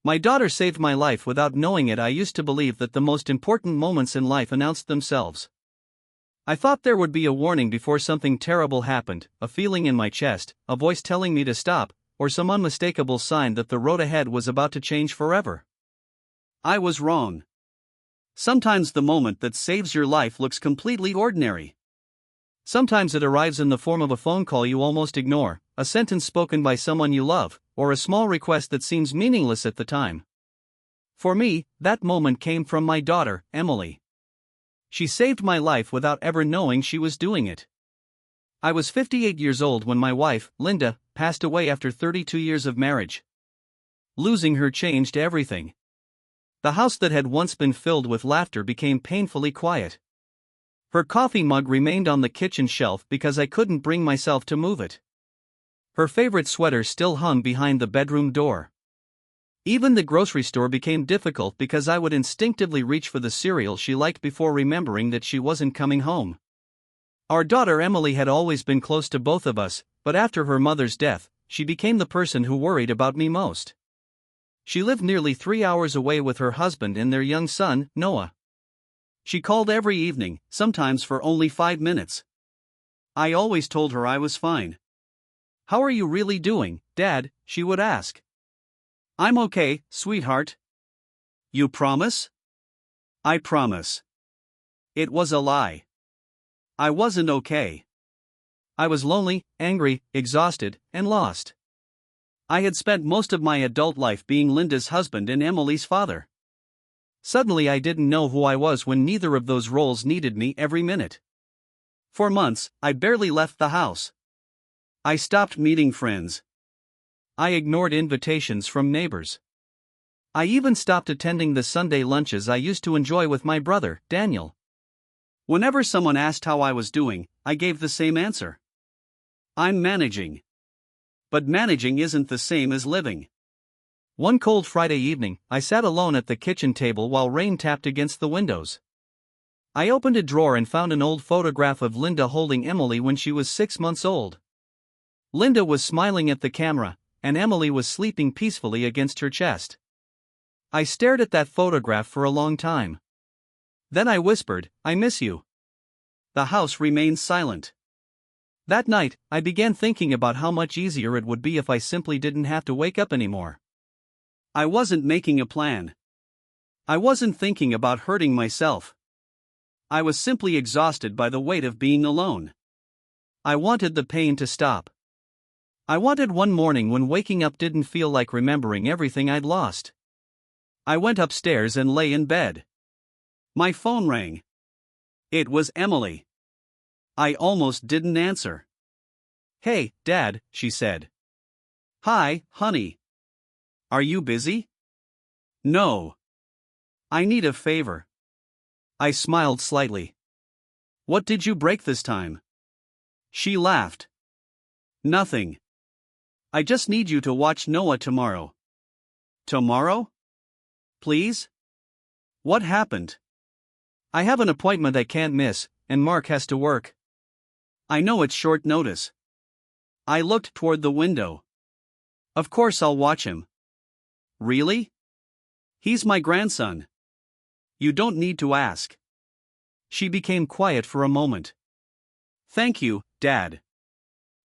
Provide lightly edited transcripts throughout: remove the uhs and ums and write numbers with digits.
My daughter saved my life without knowing it. I used to believe that the most important moments in life announced themselves. I thought there would be a warning before something terrible happened, a feeling in my chest, a voice telling me to stop, or some unmistakable sign that the road ahead was about to change forever. I was wrong. Sometimes the moment that saves your life looks completely ordinary. Sometimes it arrives in the form of a phone call you almost ignore, a sentence spoken by someone you love, or a small request that seems meaningless at the time. For me, that moment came from my daughter, Emily. She saved my life without ever knowing she was doing it. I was 58 years old when my wife, Linda, passed away after 32 years of marriage. Losing her changed everything. The house that had once been filled with laughter became painfully quiet. Her coffee mug remained on the kitchen shelf because I couldn't bring myself to move it. Her favorite sweater still hung behind the bedroom door. Even the grocery store became difficult because I would instinctively reach for the cereal she liked before remembering that she wasn't coming home. Our daughter Emily had always been close to both of us, but after her mother's death, she became the person who worried about me most. She lived nearly 3 hours away with her husband and their young son, Noah. She called every evening, sometimes for only 5 minutes. I always told her I was fine. "How are you really doing, Dad?" she would ask. "I'm okay, sweetheart." "You promise?" "I promise." It was a lie. I wasn't okay. I was lonely, angry, exhausted, and lost. I had spent most of my adult life being Linda's husband and Emily's father. Suddenly I didn't know who I was when neither of those roles needed me every minute. For months, I barely left the house. I stopped meeting friends. I ignored invitations from neighbors. I even stopped attending the Sunday lunches I used to enjoy with my brother, Daniel. Whenever someone asked how I was doing, I gave the same answer. I'm managing. But managing isn't the same as living. One cold Friday evening, I sat alone at the kitchen table while rain tapped against the windows. I opened a drawer and found an old photograph of Linda holding Emily when she was 6 months old. Linda was smiling at the camera, and Emily was sleeping peacefully against her chest. I stared at that photograph for a long time. Then I whispered, "I miss you." The house remained silent. That night, I began thinking about how much easier it would be if I simply didn't have to wake up anymore. I wasn't making a plan. I wasn't thinking about hurting myself. I was simply exhausted by the weight of being alone. I wanted the pain to stop. I wanted one morning when waking up didn't feel like remembering everything I'd lost. I went upstairs and lay in bed. My phone rang. It was Emily. I almost didn't answer. "Hey, Dad," she said. "Hi, honey. Are you busy?" "No. I need a favor." I smiled slightly. "What did you break this time?" She laughed. "Nothing. I just need you to watch Noah tomorrow." "Tomorrow? Please?" "What happened?" "I have an appointment I can't miss, and Mark has to work." "I know it's short notice." I looked toward the window. "Of course I'll watch him." "Really? He's my grandson." "You don't need to ask." She became quiet for a moment. "Thank you, Dad.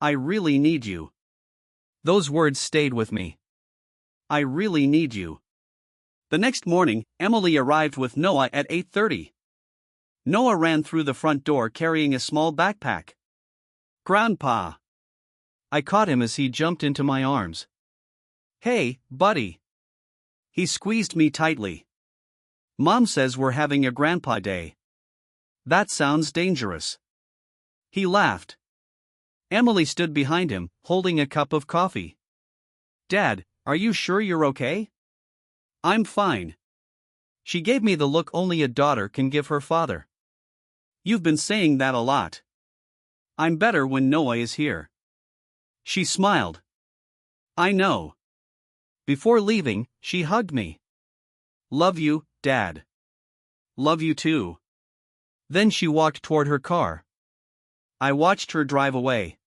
I really need you." Those words stayed with me. I really need you. The next morning, Emily arrived with Noah at 8:30. Noah ran through the front door carrying a small backpack. "Grandpa." I caught him as he jumped into my arms. "Hey, buddy." He squeezed me tightly. "Mom says we're having a grandpa day." "That sounds dangerous." He laughed. Emily stood behind him, holding a cup of coffee. "Dad, are you sure you're okay?" "I'm fine." She gave me the look only a daughter can give her father. "You've been saying that a lot." "I'm better when Noah is here." She smiled. "I know." Before leaving, she hugged me. "Love you, Dad." "Love you too." Then she walked toward her car. I watched her drive away.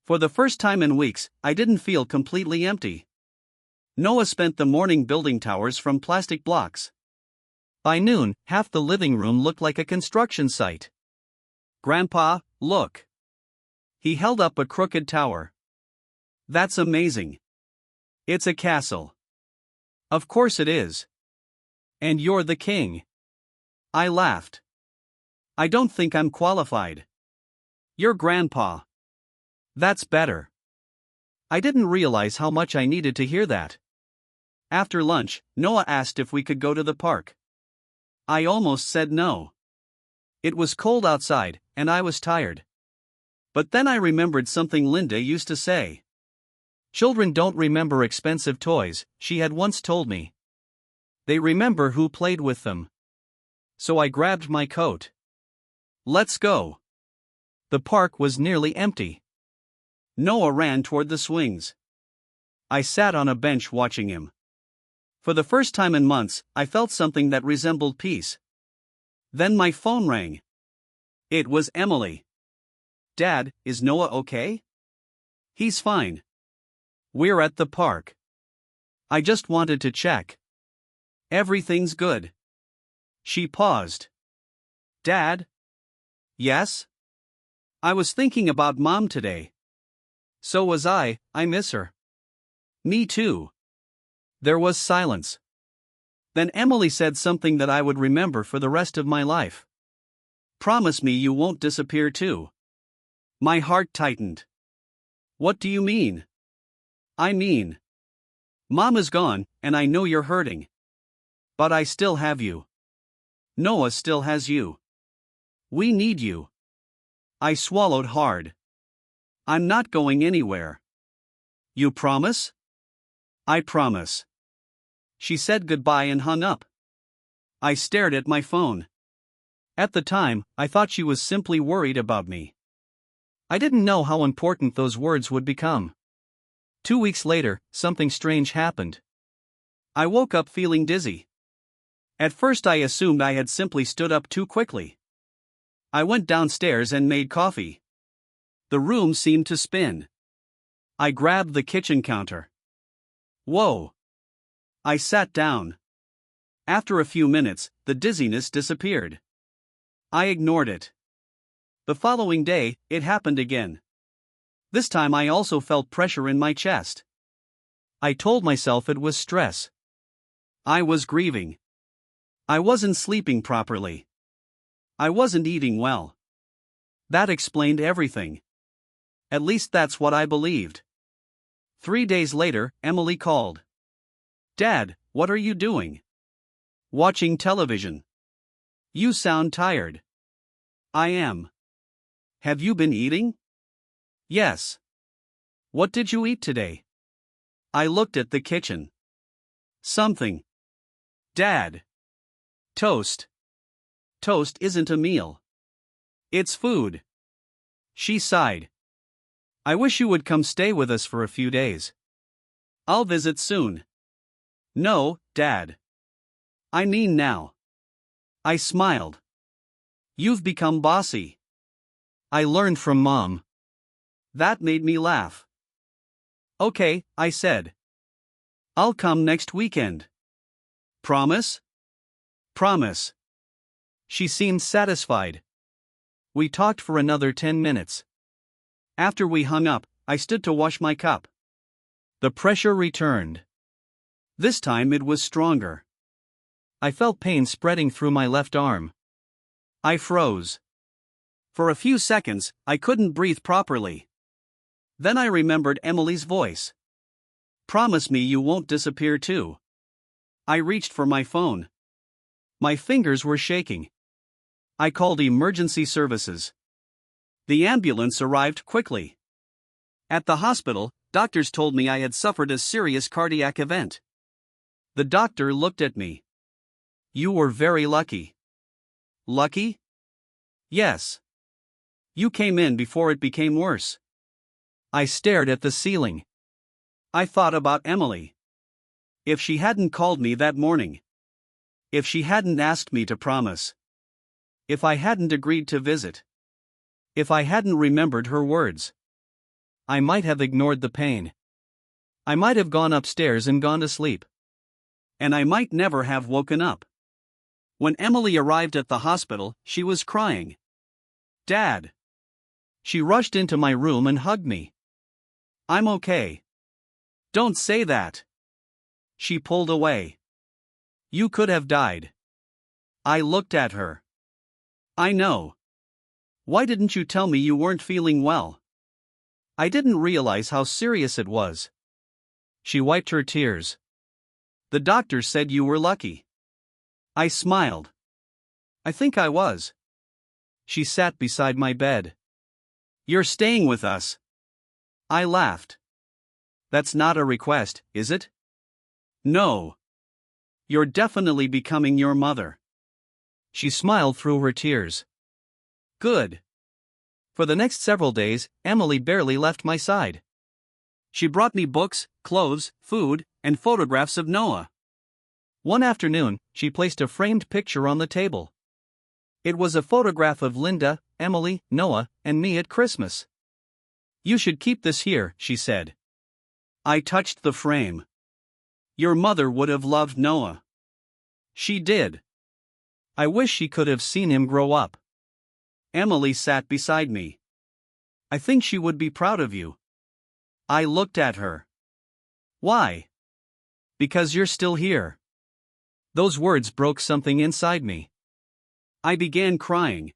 For the first time in weeks, I didn't feel completely empty. Noah spent the morning building towers from plastic blocks. By noon, half the living room looked like a construction site. Grandpa, look. He held up a crooked tower. That's amazing. It's a castle. Of course it is. And you're the king. I laughed. I don't think I'm qualified. You're grandpa. That's better. I didn't realize how much I needed to hear that. After lunch, Noah asked if we could go to the park. I almost said no. It was cold outside, and I was tired. But then I remembered something Linda used to say. Children don't remember expensive toys, she had once told me. They remember who played with them. So I grabbed my coat. Let's go. The park was nearly empty. Noah ran toward the swings. I sat on a bench watching him. For the first time in months, I felt something that resembled peace. Then my phone rang. It was Emily. Dad, is Noah okay? He's fine. We're at the park. I just wanted to check. Everything's good. She paused. Dad? Yes? I was thinking about Mom today. So was I miss her. Me too. There was silence. Then Emily said something that I would remember for the rest of my life. Promise me you won't disappear too. My heart tightened. What do you mean? I mean, Mom is gone, and I know you're hurting. But I still have you. Noah still has you. We need you. I swallowed hard. I'm not going anywhere. You promise? I promise. She said goodbye and hung up. I stared at my phone. At the time, I thought she was simply worried about me. I didn't know how important those words would become. 2 weeks later, something strange happened. I woke up feeling dizzy. At first I assumed I had simply stood up too quickly. I went downstairs and made coffee. The room seemed to spin. I grabbed the kitchen counter. Whoa! I sat down. After a few minutes, the dizziness disappeared. I ignored it. The following day, it happened again. This time I also felt pressure in my chest. I told myself it was stress. I was grieving. I wasn't sleeping properly. I wasn't eating well. That explained everything. At least that's what I believed. 3 days later, Emily called. Dad, what are you doing? Watching television. You sound tired. I am. Have you been eating? Yes. What did you eat today? I looked at the kitchen. Something. Dad. Toast. Toast isn't a meal. It's food. She sighed. I wish you would come stay with us for a few days. I'll visit soon. No, Dad. I mean now. I smiled. You've become bossy. I learned from Mom. That made me laugh. Okay, I said. I'll come next weekend. Promise? Promise. She seemed satisfied. We talked for another 10 minutes. After we hung up, I stood to wash my cup. The pressure returned. This time it was stronger. I felt pain spreading through my left arm. I froze. For a few seconds, I couldn't breathe properly. Then I remembered Emily's voice. Promise me you won't disappear too. I reached for my phone. My fingers were shaking. I called emergency services. The ambulance arrived quickly. At the hospital, doctors told me I had suffered a serious cardiac event. The doctor looked at me. You were very lucky. Lucky? Yes. You came in before it became worse. I stared at the ceiling. I thought about Emily. If she hadn't called me that morning. If she hadn't asked me to promise. If I hadn't agreed to visit. If I hadn't remembered her words. I might have ignored the pain. I might have gone upstairs and gone to sleep. And I might never have woken up. When Emily arrived at the hospital, she was crying. "Dad!" She rushed into my room and hugged me. "I'm okay." "Don't say that." She pulled away. "You could have died." I looked at her. "I know. Why didn't you tell me you weren't feeling well?" I didn't realize how serious it was. She wiped her tears. "The doctor said you were lucky." I smiled. "I think I was." She sat beside my bed. "You're staying with us." I laughed. "That's not a request, is it?" "No. You're definitely becoming your mother." She smiled through her tears. "Good." For the next several days, Emily barely left my side. She brought me books, clothes, food, and photographs of Noah. One afternoon, she placed a framed picture on the table. It was a photograph of Linda, Emily, Noah, and me at Christmas. "You should keep this here," she said. I touched the frame. "Your mother would have loved Noah." She did. I wish she could have seen him grow up. Emily sat beside me. "I think she would be proud of you." I looked at her. "Why?" "Because you're still here." Those words broke something inside me. I began crying.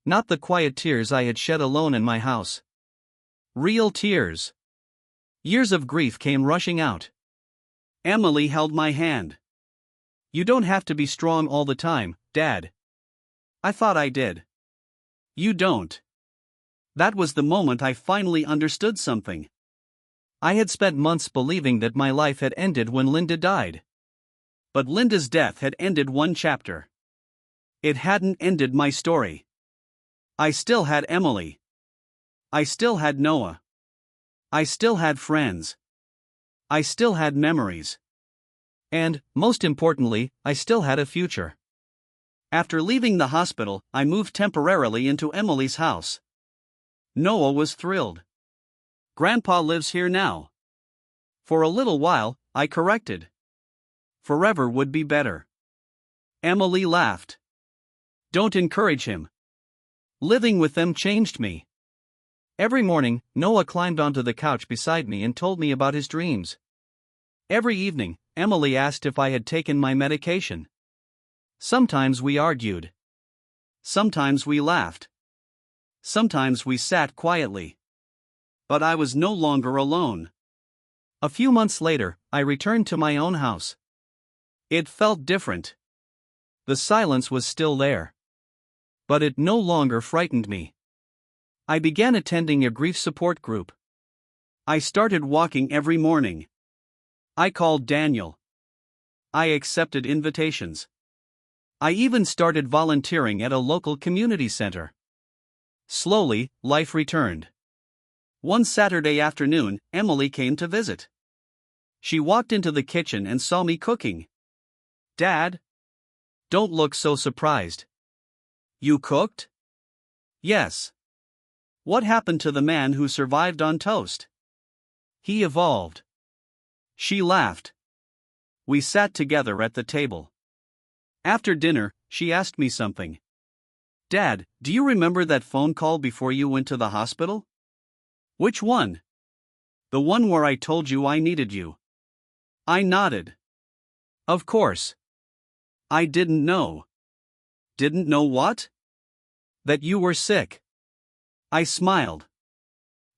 Not the quiet tears I had shed alone in my house. Real tears. Years of grief came rushing out. Emily held my hand. "You don't have to be strong all the time, Dad." I thought I did. "You don't." That was the moment I finally understood something. I had spent months believing that my life had ended when Linda died. But Linda's death had ended one chapter. It hadn't ended my story. I still had Emily. I still had Noah. I still had friends. I still had memories. And, most importantly, I still had a future. After leaving the hospital, I moved temporarily into Emily's house. Noah was thrilled. "Grandpa lives here now." For a little while, I corrected. Forever would be better. Emily laughed. "Don't encourage him." Living with them changed me. Every morning, Noah climbed onto the couch beside me and told me about his dreams. Every evening, Emily asked if I had taken my medication. Sometimes we argued. Sometimes we laughed. Sometimes we sat quietly. But I was no longer alone. A few months later, I returned to my own house. It felt different. The silence was still there. But it no longer frightened me. I began attending a grief support group. I started walking every morning. I called Daniel. I accepted invitations. I even started volunteering at a local community center. Slowly, life returned. One Saturday afternoon, Emily came to visit. She walked into the kitchen and saw me cooking. "Dad? Don't look so surprised." "You cooked?" "Yes." "What happened to the man who survived on toast?" "He evolved." She laughed. We sat together at the table. After dinner, she asked me something. "Dad, do you remember that phone call before you went to the hospital?" "Which one?" "The one where I told you I needed you." I nodded. "Of course." "I didn't know." "Didn't know what?" "That you were sick." I smiled.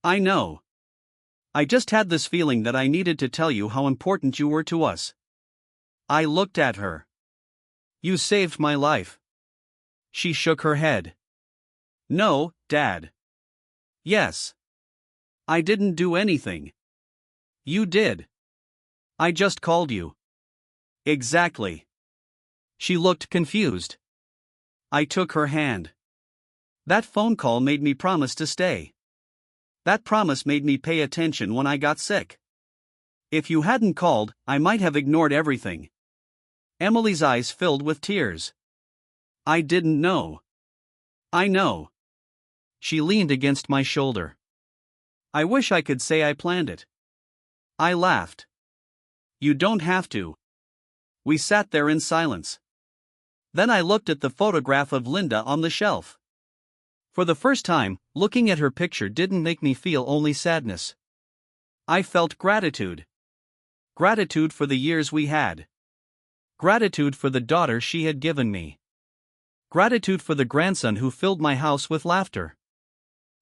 "I know. I just had this feeling that I needed to tell you how important you were to us." I looked at her. "You saved my life." She shook her head. "No, Dad." "Yes." "I didn't do anything." "You did. I just called you." "Exactly." She looked confused. I took her hand. "That phone call made me promise to stay. That promise made me pay attention when I got sick. If you hadn't called, I might have ignored everything." Emily's eyes filled with tears. "I didn't know." "I know." She leaned against my shoulder. "I wish I could say I planned it." I laughed. You don't have to. We sat there in silence. Then I looked at the photograph of Linda on the shelf. For the first time, looking at her picture didn't make me feel only sadness. I felt gratitude. Gratitude for the years we had. Gratitude for the daughter she had given me. Gratitude for the grandson who filled my house with laughter.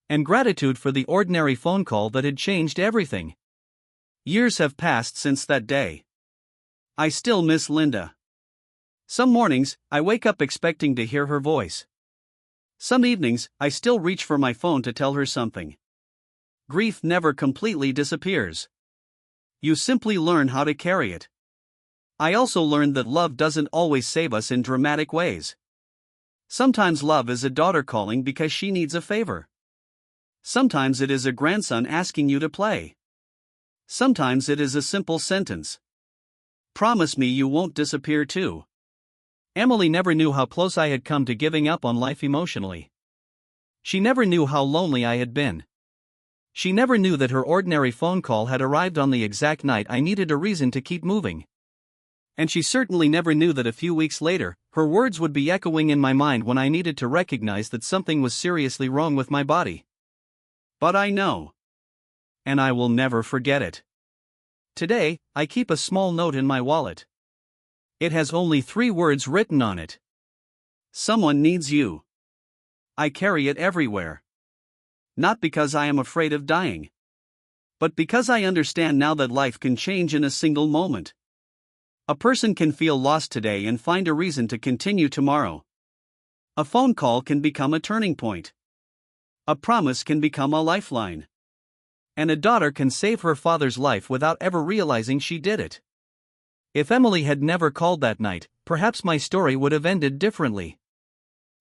And gratitude for the ordinary phone call that had changed everything. Years have passed since that day. I still miss Linda. Some mornings, I wake up expecting to hear her voice. Some evenings, I still reach for my phone to tell her something. Grief never completely disappears. You simply learn how to carry it. I also learned that love doesn't always save us in dramatic ways. Sometimes love is a daughter calling because she needs a favor. Sometimes it is a grandson asking you to play. Sometimes it is a simple sentence. Promise me you won't disappear too. Emily never knew how close I had come to giving up on life emotionally. She never knew how lonely I had been. She never knew that her ordinary phone call had arrived on the exact night I needed a reason to keep moving. And she certainly never knew that a few weeks later, her words would be echoing in my mind when I needed to recognize that something was seriously wrong with my body. But I know. And I will never forget it. Today, I keep a small note in my wallet. It has only 3 words written on it. Someone needs you. I carry it everywhere. Not because I am afraid of dying, but because I understand now that life can change in a single moment. A person can feel lost today and find a reason to continue tomorrow. A phone call can become a turning point. A promise can become a lifeline. And a daughter can save her father's life without ever realizing she did it. If Emily had never called that night, perhaps my story would have ended differently.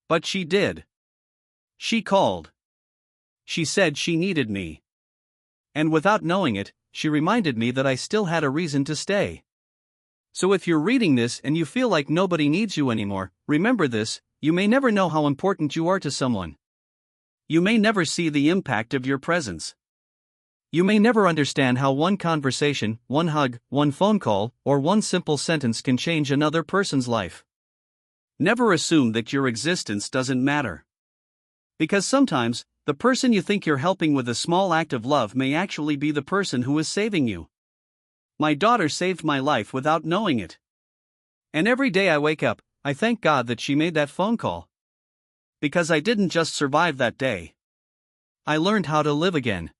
But she did. She called. She said she needed me. And without knowing it, she reminded me that I still had a reason to stay. So if you're reading this and you feel like nobody needs you anymore, remember this: you may never know how important you are to someone. You may never see the impact of your presence. You may never understand how one conversation, one hug, one phone call, or one simple sentence can change another person's life. Never assume that your existence doesn't matter. Because sometimes, the person you think you're helping with a small act of love may actually be the person who is saving you. My daughter saved my life without knowing it. And every day I wake up, I thank God that she made that phone call. Because I didn't just survive that day. I learned how to live again.